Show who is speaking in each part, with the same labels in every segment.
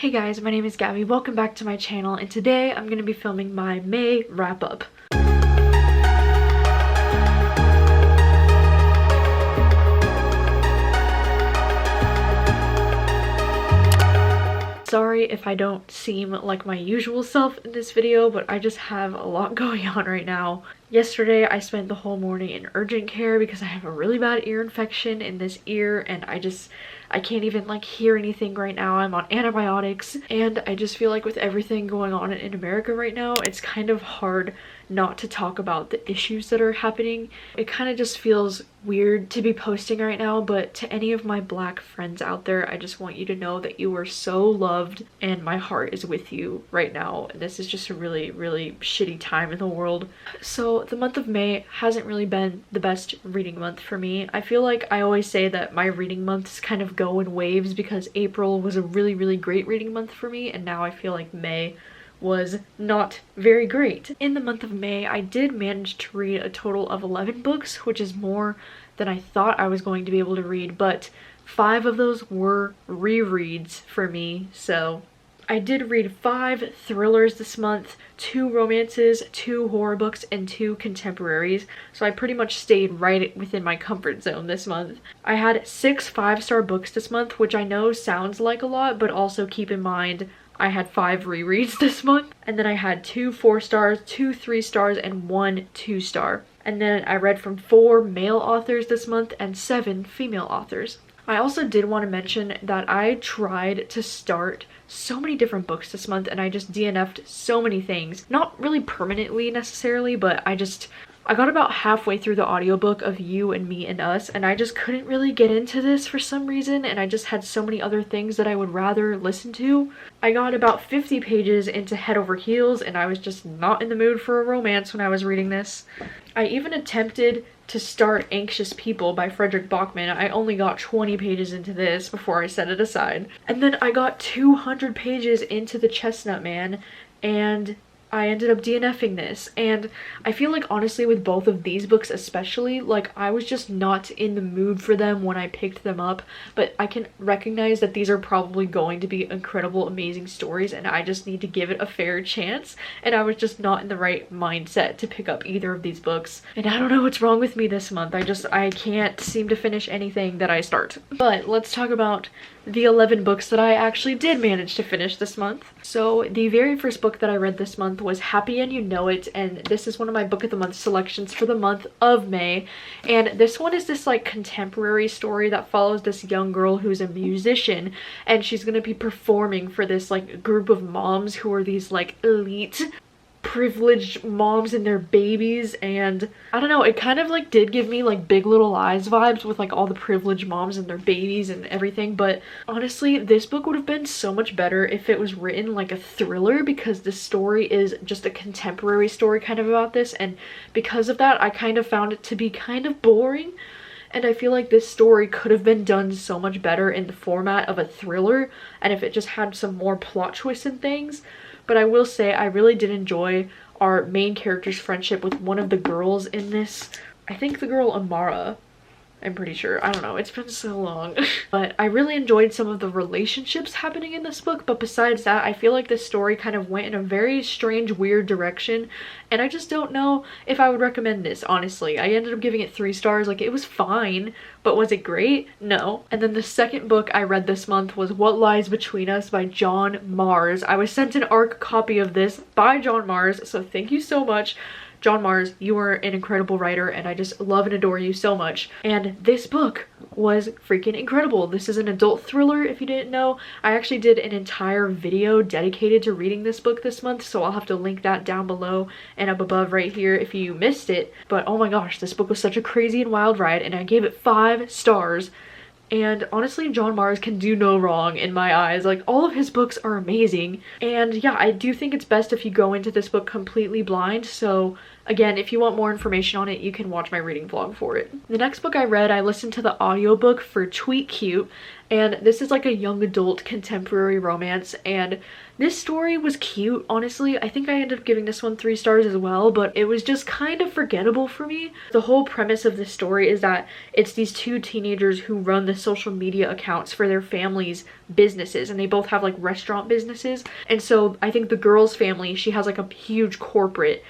Speaker 1: Hey guys, my name is Gabby. Welcome back to my channel, and today I'm going to be filming my May wrap-up. Sorry if I don't seem like my usual self in this video, but I just have a lot going on right now. Yesterday I spent the whole morning in urgent care because I have a really bad ear infection in this ear, and I can't even like hear anything right now. I'm on antibiotics, and I just feel like with everything going on in America right now, it's kind of hard not to talk about the issues that are happening. It kind of just feels weird to be posting right now, but to any of my Black friends out there, I just want you to know that you are so loved and my heart is with you right now. And this is just a really shitty time in the world. So the month of May hasn't really been the best reading month for me. I feel like I always say that my reading months kind of go in waves because April was a really great reading month for me, and now I feel like May was not very great. In the month of May, I did manage to read a total of 11 books, which is more than I thought I was going to be able to read, but 5 of those were rereads for me. So I did read 5 thrillers this month, 2 romances, 2 horror books, and 2 contemporaries. So I pretty much stayed right within my comfort zone this month. I had 6 5-star books this month, which I know sounds like a lot, but also keep in mind I had 5 rereads this month, and then I had 2 4-stars, 2 3-stars, and 1 2-star. And then I read from 4 male authors this month and 7 female authors. I also did want to mention that I tried to start so many different books this month, and I just DNF'd so many things. Not really permanently necessarily, but I got about halfway through the audiobook of You and Me and Us, and I just couldn't really get into this for some reason, and I just had so many other things that I would rather listen to. I got about 50 pages into Head Over Heels, and I was just not in the mood for a romance when I was reading this. I even attempted to start Anxious People by Frederick Bachman. I only got 20 pages into this before I set it aside. And then I got 200 pages into The Chestnut Man, and I ended up DNFing this. And I feel like honestly with both of these books especially, like I was just not in the mood for them when I picked them up, but I can recognize that these are probably going to be incredible, amazing stories, and I just need to give it a fair chance, and I was just not in the right mindset to pick up either of these books. And I don't know what's wrong with me this month. I can't seem to finish anything that I start. But let's talk about the 11 books that I actually did manage to finish this month. So the very first book that I read this month was Happy and You Know It, and this is one of my book of the month selections for the month of May. And this one is this like contemporary story that follows this young girl who's a musician, and she's gonna be performing for this like group of moms who are these like elite privileged moms and their babies. And I don't know, it kind of like did give me like Big Little Lies vibes with like all the privileged moms and their babies and everything. But honestly, this book would have been so much better if it was written like a thriller, because the story is just a contemporary story kind of about this, and because of that I kind of found it to be kind of boring. And I feel like this story could have been done so much better in the format of a thriller, and if it just had some more plot twists and things. But I will say I really did enjoy our main character's friendship with one of the girls in this. I think the girl Amara. I'm pretty sure. I don't know. It's been so long. But I really enjoyed some of the relationships happening in this book. But besides that, I feel like this story kind of went in a very strange, weird direction. And I just don't know if I would recommend this, honestly. I ended up giving it 3 stars. Like, it was fine. But was it great? No. And then the second book I read this month was What Lies Between Us by John Mars. I was sent an ARC copy of this by John Mars, so thank you so much. John Mars, you are an incredible writer, and I just love and adore you so much. And this book was freaking incredible. This is an adult thriller, if you didn't know. I actually did an entire video dedicated to reading this book this month, so I'll have to link that down below and up above right here if you missed it. But oh my gosh, this book was such a crazy and wild ride, and I gave it 5 stars. And honestly, John Mars can do no wrong in my eyes. Like, all of his books are amazing. And yeah, I do think it's best if you go into this book completely blind. So again, if you want more information on it, you can watch my reading vlog for it. The next book I read, I listened to the audiobook for Tweet Cute, And this is like a young adult contemporary romance, and this story was cute, honestly. I think I ended up giving this one 3 stars as well, but it was just kind of forgettable for me. The whole premise of this story is that it's these 2 teenagers who run the social media accounts for their family's businesses, and they both have like restaurant businesses. And so I think the girl's family, she has like a huge corporate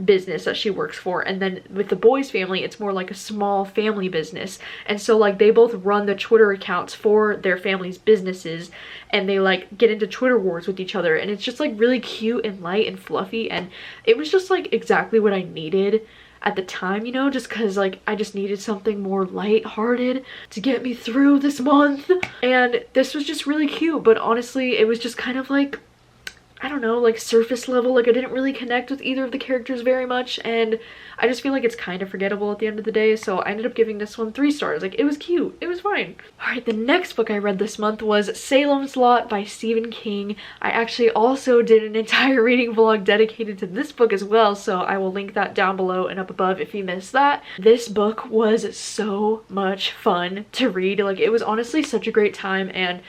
Speaker 1: business that she works for, and then with the boys' family it's more like a small family business. And so like they both run the Twitter accounts for their family's businesses, and they like get into Twitter wars with each other, and it's just like really cute and light and fluffy, and it was just like exactly what I needed at the time, you know, just because like I just needed something more light-hearted to get me through this month. And this was just really cute, but honestly it was just kind of like, I don't know, like surface level. Like I didn't really connect with either of the characters very much, and I just feel like it's kind of forgettable at the end of the day, so I ended up giving this one 3 stars. Like it was cute, it was fine. Alright, the next book I read this month was Salem's Lot by Stephen King. I actually also did an entire reading vlog dedicated to this book as well, so I will link that down below and up above if you missed that. This book was so much fun to read. Like it was honestly such a great time, and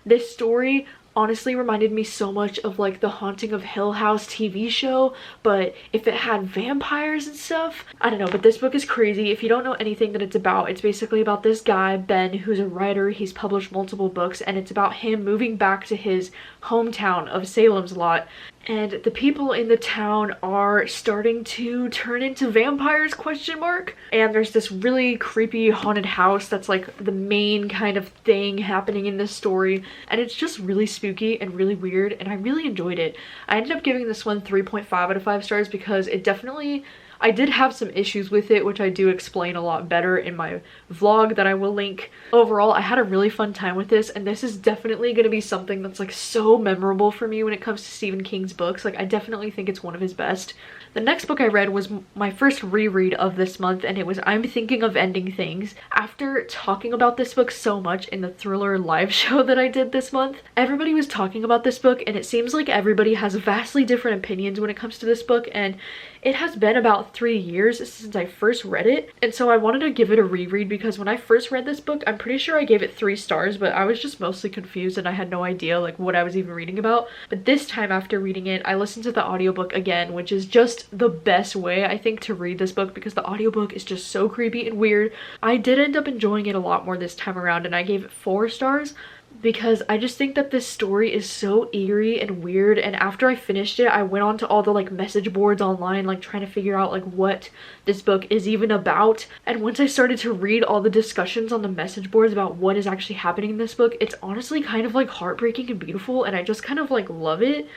Speaker 1: this story honestly reminded me so much of like the Haunting of Hill House TV show, but if it had vampires and stuff. I don't know, but this book is crazy. If you don't know anything that it's about, it's basically about this guy, Ben, who's a writer. He's published multiple books, and it's about him moving back to his hometown of Salem's Lot. And the people in the town are starting to turn into vampires, question mark. And there's this really creepy haunted house that's like the main kind of thing happening in this story. And it's just really spooky and really weird, and I really enjoyed it. I ended up giving this one 3.5 out of 5 stars because it definitely, I did have some issues with it, which I do explain a lot better in my vlog that I will link. Overall, I had a really fun time with this, and this is definitely going to be something that's like so memorable for me when it comes to Stephen King's books. Like I definitely think it's one of his best. The next book I read was my first reread of this month, and it was I'm Thinking of Ending Things. After talking about this book so much in the thriller live show that I did this month, everybody was talking about this book, and it seems like everybody has vastly different opinions when it comes to this book, and it has been about 3 years since I first read it, and so I wanted to give it a reread because when I first read this book, I'm pretty sure I gave it 3 stars, but I was just mostly confused and I had no idea like what I was even reading about. But this time after reading it, I listened to the audiobook again, which is just the best way I think to read this book because the audiobook is just so creepy and weird. I did end up enjoying it a lot more this time around, and I gave it 4 stars. Because I just think that this story is so eerie and weird, and after I finished it I went on to all the like message boards online like trying to figure out like what this book is even about. And once I started to read all the discussions on the message boards about what is actually happening in this book, it's honestly kind of like heartbreaking and beautiful, and I just kind of like love it.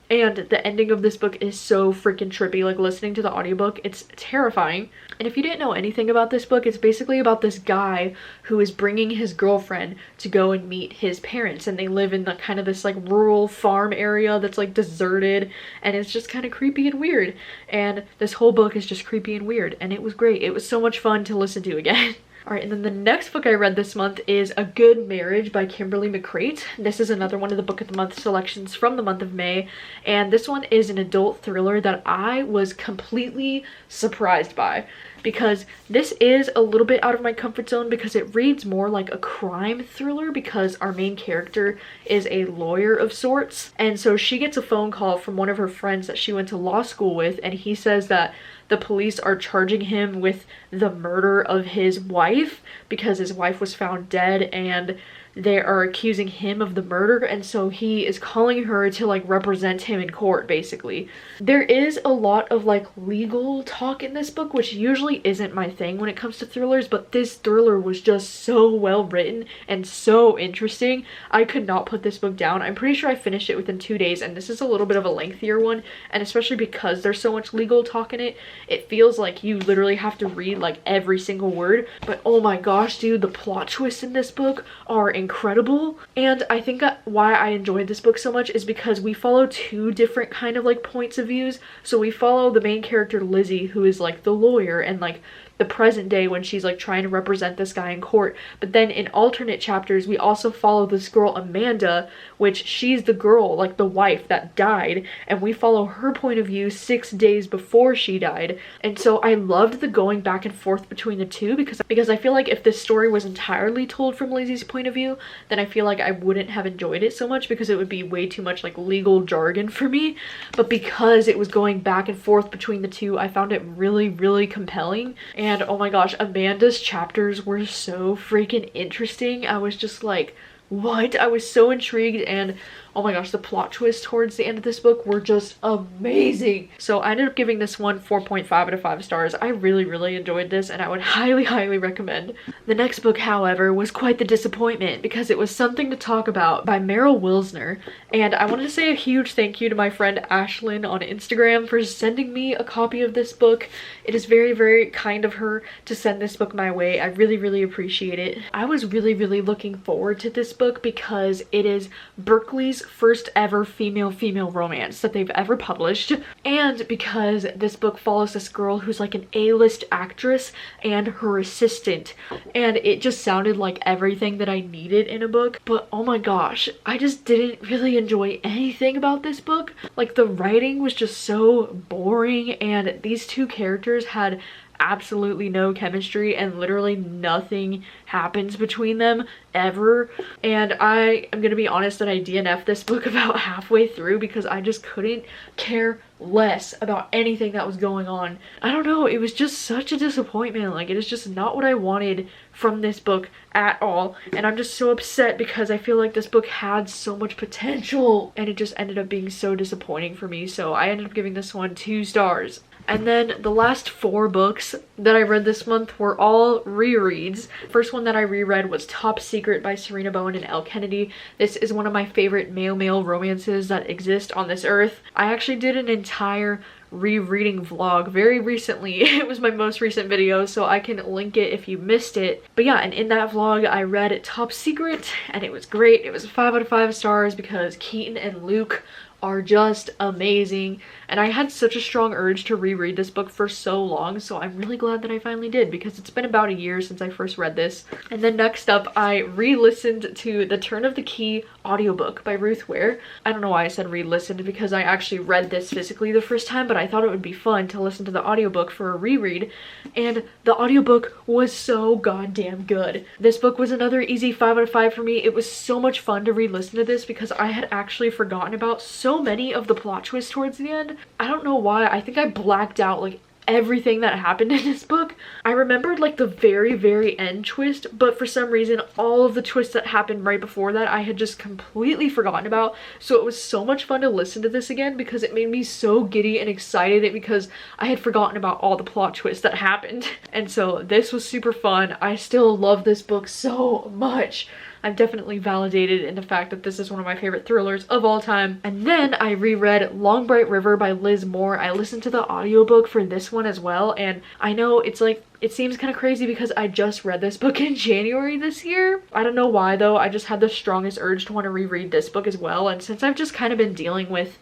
Speaker 1: And the ending of this book is so freaking trippy. Like listening to the audiobook, it's terrifying. And if you didn't know anything about this book, it's basically about this guy who is bringing his girlfriend to go and meet his parents, and they live in the kind of this like rural farm area that's like deserted, and it's just kind of creepy and weird. And this whole book is just creepy and weird, and it was great. It was so much fun to listen to again. Alright, and then the next book I read this month is A Good Marriage by Kimberly McCreight. This is another one of the Book of the Month selections from the month of May, and this one is an adult thriller that I was completely surprised by, because this is a little bit out of my comfort zone because it reads more like a crime thriller because our main character is a lawyer of sorts. And so she gets a phone call from one of her friends that she went to law school with, and he says that the police are charging him with the murder of his wife because his wife was found dead, and they are accusing him of the murder, and so he is calling her to like represent him in court basically. There is a lot of like legal talk in this book, which usually isn't my thing when it comes to thrillers, but this thriller was just so well written and so interesting. I could not put this book down. I'm pretty sure I finished it within 2 days, and this is a little bit of a lengthier one, and especially because there's so much legal talk in it, it feels like you literally have to read like every single word. But oh my gosh dude, the plot twists in this book are incredible. And I think why I enjoyed this book so much is because we follow 2 different kind of like points of views. So we follow the main character Lizzie, who is like the lawyer and like the present day when she's like trying to represent this guy in court. But then in alternate chapters we also follow this girl Amanda, which she's the girl, like the wife that died, and we follow her point of view 6 days before she died. And so I loved the going back and forth between the 2 because I feel like if this story was entirely told from Lizzie's point of view, to, then I feel like I wouldn't have enjoyed it so much because it would be way too much like legal jargon for me. But because it was going back and forth between the two, I found it really, really compelling. And oh my gosh, Amanda's chapters were so freaking interesting. I was just like, what? I was so intrigued, and oh my gosh, the plot twists towards the end of this book were just amazing. So I ended up giving this one 4.5 out of 5 stars. I really, really enjoyed this, and I would highly, highly recommend. The next book, however, was quite the disappointment because it was Something to Talk About by Meryl Wilsner. And I wanted to say a huge thank you to my friend Ashlyn on Instagram for sending me a copy of this book. It is very, very kind of her to send this book my way. I really, really appreciate it. I was really, really looking forward to this book because it is Berkeley's first ever female romance that they've ever published, and because this book follows this girl who's like an A-list actress and her assistant, and it just sounded like everything that I needed in a book. But oh my gosh, I just didn't really enjoy anything about this book. Like, the writing was just so boring, and these two characters had absolutely no chemistry, and literally nothing happens between them ever. And I am gonna be honest that I DNF'd this book about halfway through because I just couldn't care less about anything that was going on. I don't know, it was just such a disappointment. Like, it is just not what I wanted from this book at all, and I'm just so upset because I feel like this book had so much potential and it just ended up being so disappointing for me. So I ended up giving this one 2 stars. And then the last 4 books that I read this month were all rereads. First one that I reread was Top Secret by Serena Bowen and Elle Kennedy. This is one of my favorite male romances that exist on this earth. I actually did an entire rereading vlog very recently. It was my most recent video, so I can link it if you missed it. But yeah, and in that vlog I read Top Secret, and it was great. It was 5 out of 5 stars because Keaton and Luke are just amazing, and I had such a strong urge to reread this book for so long, so I'm really glad that I finally did because it's been about a year since I first read this. And then next up, I re-listened to the Turn of the Key audiobook by Ruth Ware. I don't know why I said re-listened because I actually read this physically the first time, but I thought it would be fun to listen to the audiobook for a reread, and the audiobook was so goddamn good. This book was another easy 5 out of 5 for me. It was so much fun to re-listen to this because I had actually forgotten about so many of the plot twists towards the end. I don't know why. I think I blacked out like everything that happened in this book. I remembered like the very end twist, but for some reason all of the twists that happened right before that I had just completely forgotten about. So it was so much fun to listen to this again because it made me so giddy and excited because I had forgotten about all the plot twists that happened. And so this was super fun. I still love this book so much. I'm definitely validated in the fact that this is one of my favorite thrillers of all time. And then I reread Long Bright River by Liz Moore. I listened to the audiobook for this one as well, and I know it's like, it seems kind of crazy because I just read this book in January this year. I don't know why though, I just had the strongest urge to want to reread this book as well, and since I've just kind of been dealing with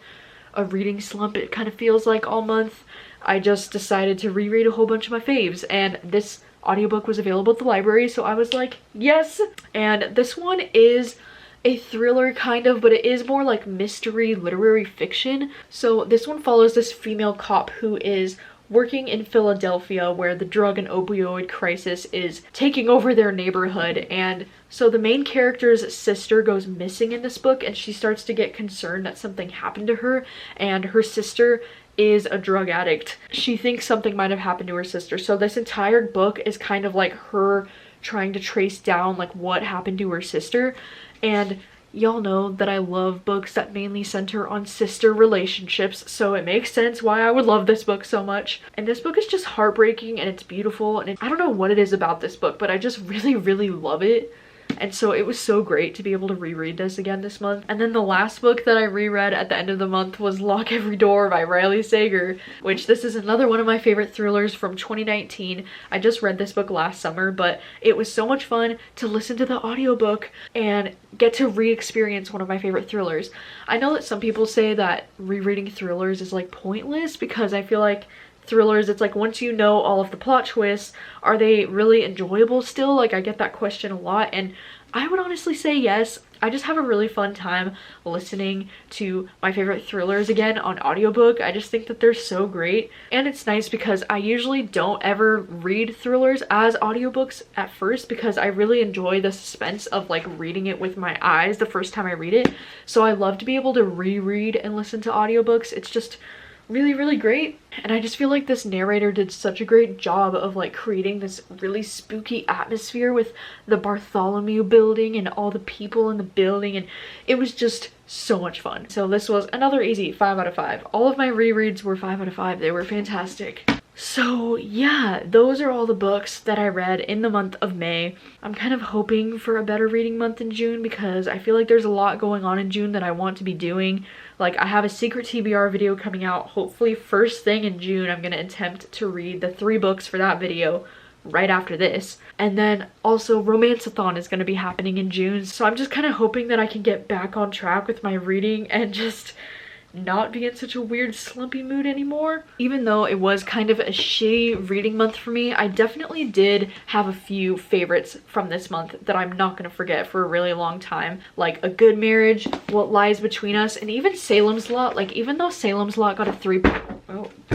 Speaker 1: a reading slump, it kind of feels like all month, I just decided to reread a whole bunch of my faves, and this audiobook was available at the library, so I was like, yes. And this one is a thriller kind of, but it is more like mystery literary fiction. So this one follows this female cop who is working in Philadelphia where the drug and opioid crisis is taking over their neighborhood. And so the main character's sister goes missing in this book, and she starts to get concerned that something happened to her, and her sister is a drug addict. She thinks something might have happened to her sister. So this entire book is kind of like her trying to trace down like what happened to her sister. And y'all know that I love books that mainly center on sister relationships, so it makes sense why I would love this book so much. And this book is just heartbreaking and it's beautiful, and I don't know what it is about this book, but I just really love it. And so it was so great to be able to reread this again this month. And then the last book that I reread at the end of the month was Lock Every Door by Riley Sager, which this is another one of my favorite thrillers from 2019. I just read this book last summer, but it was so much fun to listen to the audiobook and get to re-experience one of my favorite thrillers. I know that some people say that rereading thrillers is like pointless because I feel like thrillers, it's like once you know all of the plot twists, are they really enjoyable still? Like, I get that question a lot, and I would honestly say yes. I just have a really fun time listening to my favorite thrillers again on audiobook. I just think that they're so great. And it's nice because I usually don't ever read thrillers as audiobooks at first because I really enjoy the suspense of like reading it with my eyes the first time I read it. So I love to be able to reread and listen to audiobooks. It's just really great, and I just feel like this narrator did such a great job of like creating this really spooky atmosphere with the Bartholomew building and all the people in the building, and it was just so much fun. So this was another easy 5 out of 5. All of my rereads were 5 out of 5. They were fantastic. So yeah, those are all the books that I read in the month of May. I'm kind of hoping for a better reading month in June because I feel like there's a lot going on in June that I want to be doing. Like I have a secret TBR video coming out hopefully first thing in June. I'm going to attempt to read the 3 books for that video right after this. And then also Romance-a-thon is going to be happening in June. So I'm just kind of hoping that I can get back on track with my reading and just not be in such a weird slumpy mood anymore. Even though it was kind of a shitty reading month for me, I definitely did have a few favorites from this month that I'm not going to forget for a really long time, like A Good Marriage, What Lies Between Us, and even Salem's Lot. Like even though Salem's Lot got a 3.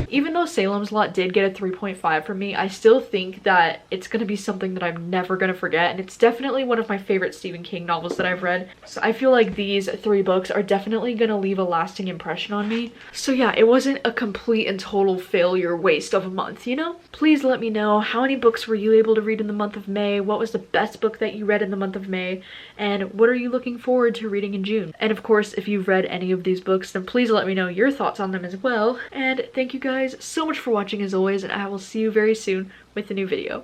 Speaker 1: Even though Salem's Lot did get a 3.5 from me, I still think that it's going to be something that I'm never going to forget, and it's definitely one of my favorite Stephen King novels that I've read. So I feel like these 3 books are definitely going to leave a lasting impression on me. So yeah, it wasn't a complete and total failure waste of a month, you know? Please let me know, how many books were you able to read in the month of May? What was the best book that you read in the month of May? And what are you looking forward to reading in June? And of course, if you've read any of these books, then please let me know your thoughts on them as well. And thank you guys so much for watching as always, and I will see you very soon with a new video.